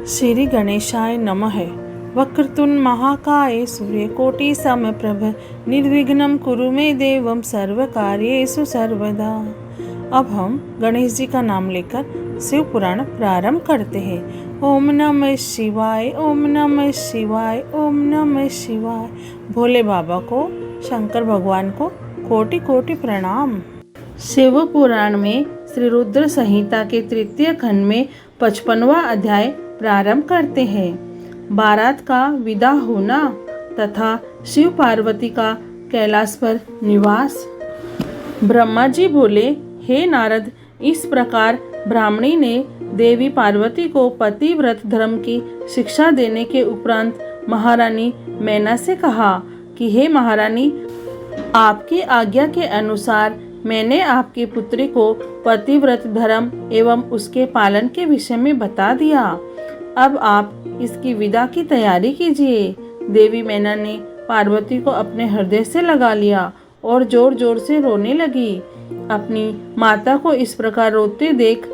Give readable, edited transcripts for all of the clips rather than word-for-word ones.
श्री गणेशाय नमः। वक्रतुंड महाकाय सूर्यकोटि समप्रभ निर्विघ्नं कुरु मे देवं सर्वकार्येषु सर्वदा। अब हम गणेश जी का नाम लेकर शिव पुराण प्रारंभ करते हैं। ओम नमः शिवाय, ओम नमः शिवाय, ओम नमः शिवाय। भोले बाबा को, शंकर भगवान को कोटि कोटि प्रणाम। शिव पुराण में श्री रुद्र संहिता के तृतीय खंड में 55वां अध्याय प्रारंभ करते हैं। बारात का विदा होना तथा शिव पार्वती का कैलाश पर निवास। ब्रह्मा जी बोले, हे नारद, इस प्रकार ब्राह्मणी ने देवी पार्वती को पतिव्रत धर्म की शिक्षा देने के उपरांत महारानी मैना से कहा कि हे महारानी, आपकी आज्ञा के अनुसार मैंने आपकी पुत्री को पतिव्रत धर्म एवं उसके पालन के विषय में बता दिया। अब आप इसकी विदा की तैयारी कीजिए। देवी मैना ने पार्वती को अपने हृदय से लगा लिया और जोर जोर से रोने लगी। अपनी माता को इस प्रकार रोते देख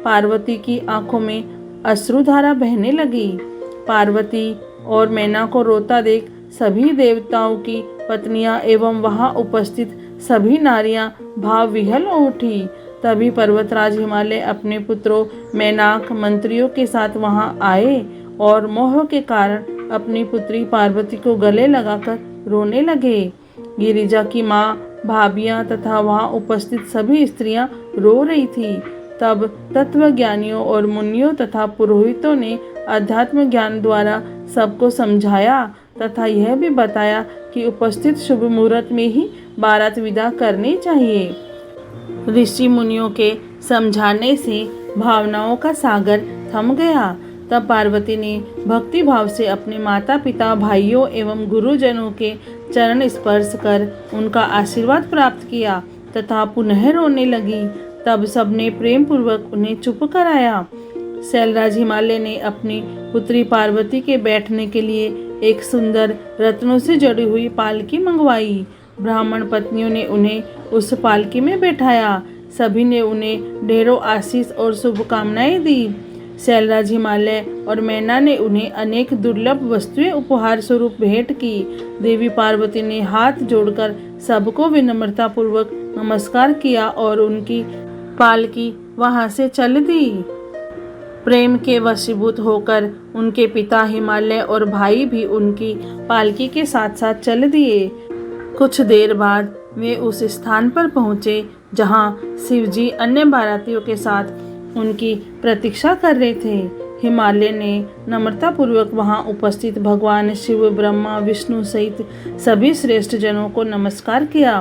पार्वती की आंखों में अश्रुधारा बहने लगी। पार्वती और मैना को रोता देख सभी देवताओं की पत्नियां एवं वहां उपस्थित सभी नारियां भाव विह्वल हो उठी। तभी पर्वतराज हिमालय अपने पुत्रों मैनाक मंत्रियों के साथ वहां आए और मोह के कारण अपनी पुत्री पार्वती को गले लगाकर रोने लगे। गिरिजा की माँ, भाभियां तथा वहां उपस्थित सभी स्त्रियां रो रही थी। तब तत्वज्ञानियों और मुनियों तथा पुरोहितों ने अध्यात्म ज्ञान द्वारा सबको समझाया तथा यह भी बताया कि उपस्थित शुभ मुहूर्त में ही बारात विदा करनी चाहिए। ऋषि मुनियों के समझाने से भावनाओं का सागर थम गया। तब पार्वती ने भक्ति भाव से अपने माता पिता, भाइयों एवं गुरुजनों के चरण स्पर्श कर उनका आशीर्वाद प्राप्त किया तथा पुनः रोने लगी। तब सबने प्रेम पूर्वक उन्हें चुप कराया। शैलराज हिमालय ने अपनी पुत्री पार्वती के बैठने के लिए एक सुंदर रत्नों से जड़ी हुई पालकी मंगवाई। ब्राह्मण पत्नियों ने उन्हें उस पालकी में बैठाया। सभी ने उन्हें ढेरों आशीष और शुभकामनाएं दी। शैलराज हिमालय और मैना ने उन्हें अनेक दुर्लभ वस्तुएं उपहार स्वरूप भेंट की। देवी पार्वती ने हाथ जोड़कर सबको विनम्रता पूर्वक नमस्कार किया और उनकी पालकी वहां से चल दी। प्रेम के वशीभूत होकर उनके पिता हिमालय और भाई भी उनकी पालकी के साथ साथ चल दिए। कुछ देर बाद वे उस स्थान पर पहुँचे जहाँ शिवजी अन्य बारातियों के साथ उनकी प्रतीक्षा कर रहे थे। हिमालय ने नम्रतापूर्वक वहां उपस्थित भगवान शिव, ब्रह्मा, विष्णु सहित सभी श्रेष्ठ जनों को नमस्कार किया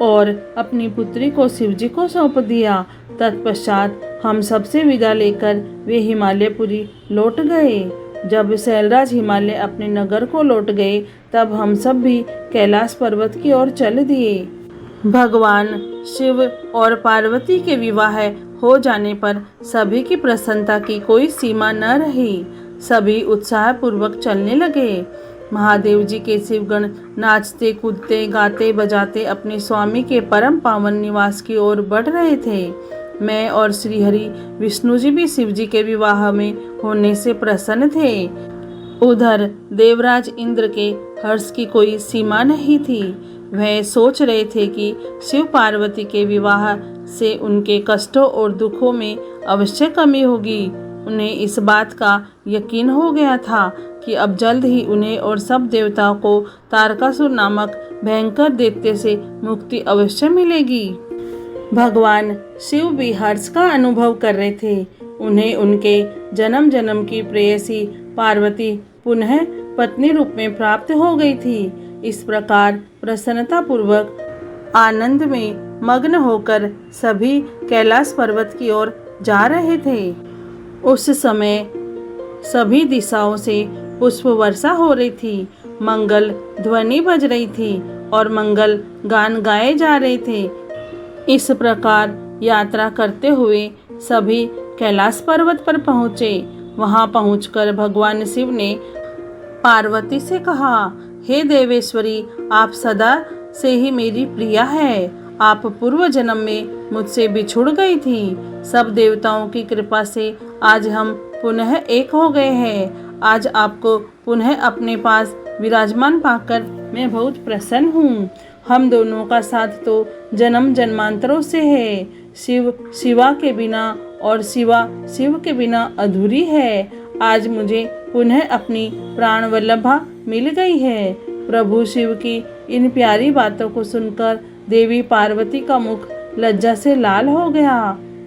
और अपनी पुत्री को शिवजी को सौंप दिया। तत्पश्चात हम सबसे विदा लेकर वे हिमालयपुरी लौट गए। जब शैलराज हिमालय अपने नगर को लौट गए तब हम सब भी कैलाश पर्वत की ओर चल दिए। भगवान शिव और पार्वती के विवाह हो जाने पर सभी की प्रसन्नता की कोई सीमा न रही। सभी उत्साहपूर्वक चलने लगे। महादेव जी के शिवगण नाचते कूदते गाते बजाते अपने स्वामी के परम पावन निवास की ओर बढ़ रहे थे। मैं और श्रीहरि विष्णु जी भी शिव जी के विवाह में होने से प्रसन्न थे। उधर देवराज इंद्र के हर्ष की कोई सीमा नहीं थी। वह सोच रहे थे कि शिव पार्वती के विवाह से उनके कष्टों और दुखों में अवश्य कमी होगी। उन्हें इस बात का यकीन हो गया था कि अब जल्द ही उन्हें और सब देवताओं को तारकासुर नामक भयंकर दैत्य से मुक्ति अवश्य मिलेगी। भगवान शिव भी हर्ष का अनुभव कर रहे थे। उन्हें उनके जन्म जन्म की प्रेयसी पार्वती पुनः पत्नी रूप में प्राप्त हो गई थी। इस प्रकार प्रसन्नता पूर्वक आनंद में मग्न होकर सभी कैलाश पर्वत की ओर जा रहे थे। उस समय सभी दिशाओं से पुष्प वर्षा हो रही थी, मंगल ध्वनि बज रही थी और मंगल गान गाए जा रहे थे। इस प्रकार यात्रा करते हुए सभी कैलाश पर्वत पर पहुँचे। वहां पहुंचकर भगवान शिव ने पार्वती से कहा, हे देवेश्वरी, आप सदा से ही मेरी प्रिया है। आप पूर्व जन्म में मुझसे बिछुड़ गई थी। सब देवताओं की कृपा से आज हम पुनः एक हो गए हैं। आज आपको पुनः अपने पास विराजमान पाकर मैं बहुत प्रसन्न हूँ। हम दोनों का साथ तो जन्म जन्मांतरों से है। शिव शिवा के बिना और शिवा शिव के बिना अधूरी है। आज मुझे पुनः अपनी प्राण वल्लभा मिल गई है। प्रभु शिव की इन प्यारी बातों को सुनकर देवी पार्वती का मुख लज्जा से लाल हो गया।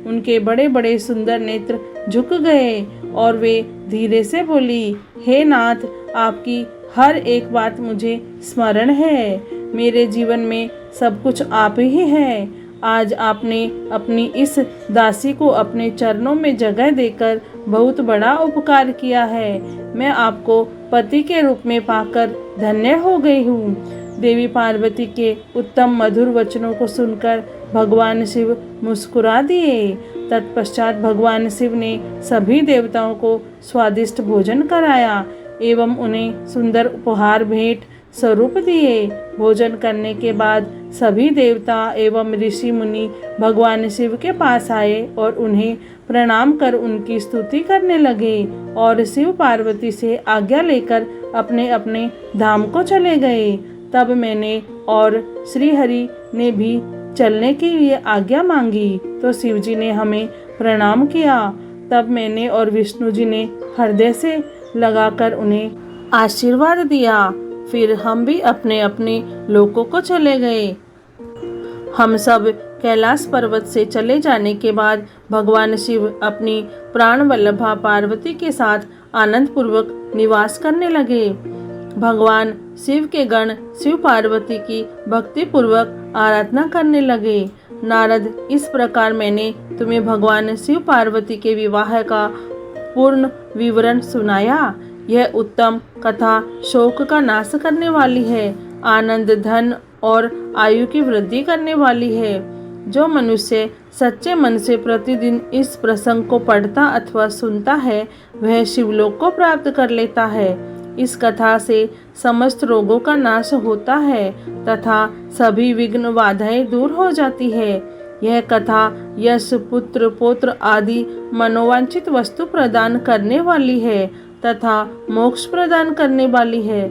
उनके बड़े बड़े सुंदर नेत्र झुक गए और वे धीरे से बोली, हे नाथ, आपकी हर एक बात मुझे स्मरण है। मेरे जीवन में सब कुछ आप ही है। आज आपने अपनी इस दासी को अपने चरणों में जगह देकर बहुत बड़ा उपकार किया है। मैं आपको पति के रूप में पाकर धन्य हो गई हूँ। देवी पार्वती के उत्तम मधुर वचनों को सुनकर भगवान शिव मुस्कुरा दिए। तत्पश्चात भगवान शिव ने सभी देवताओं को स्वादिष्ट भोजन कराया एवं उन्हें सुंदर उपहार भेंट स्वरूप दिए। भोजन करने के बाद सभी देवता एवं ऋषि मुनि भगवान शिव के पास आए और उन्हें प्रणाम कर उनकी स्तुति करने लगे और शिव पार्वती से आज्ञा लेकर अपने अपने धाम को चले गए। तब मैंने और श्री हरि ने भी चलने के लिए आज्ञा मांगी तो शिव जी ने हमें प्रणाम किया। तब मैंने और विष्णु जी ने हृदय से लगाकर उन्हें आशीर्वाद दिया। फिर हम भी अपने अपने लोकों को चले गए। हम सब कैलाश पर्वत से चले जाने के बाद भगवान शिव अपनी प्राण वल्लभा पार्वती के साथ आनंद पूर्वक निवास करने लगे। भगवान शिव के गण शिव पार्वती की भक्ति पूर्वक आराधना करने लगे। नारद, इस प्रकार मैंने तुम्हें भगवान शिव पार्वती के विवाह का पूर्ण विवरण सुनाया। यह उत्तम कथा शोक का नाश करने वाली है, आनंद, धन और आयु की वृद्धि करने वाली है। जो मनुष्य सच्चे मन से प्रतिदिन इस प्रसंग को पढ़ता अथवा सुनता है वह शिवलोक को प्राप्त कर लेता है। इस कथा से समस्त रोगों का नाश होता है तथा सभी विघ्न बाधाएं दूर हो जाती है। यह कथा यश, पुत्र, पौत्र आदि मनोवांछित वस्तु प्रदान करने वाली है तथा मोक्ष प्रदान करने वाली है।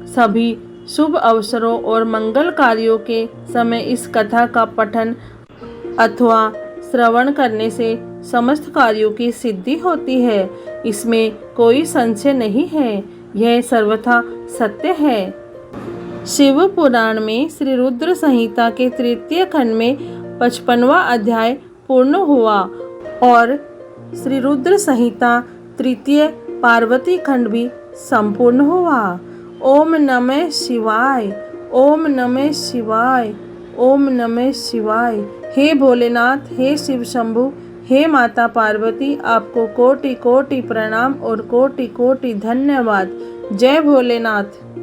सभी शुभ अवसरों और मंगल कार्यों के समय इस कथा का पठन अथवा श्रवण करने से समस्त कार्यों की सिद्धि होती है। इसमें कोई संशय नहीं है, यह सर्वथा सत्य है। शिव पुराण में श्री रुद्र संहिता के तृतीय खंड में 55वां अध्याय पूर्ण हुआ और श्री रुद्र संहिता तृतीय पार्वती खंड भी संपूर्ण हुआ। ओम नमः शिवाय, ओम नमः शिवाय, ओम नमः शिवाय। हे भोलेनाथ, हे शिव शंभु, हे माता पार्वती, आपको कोटि कोटि प्रणाम और कोटि कोटि धन्यवाद। जय भोलेनाथ।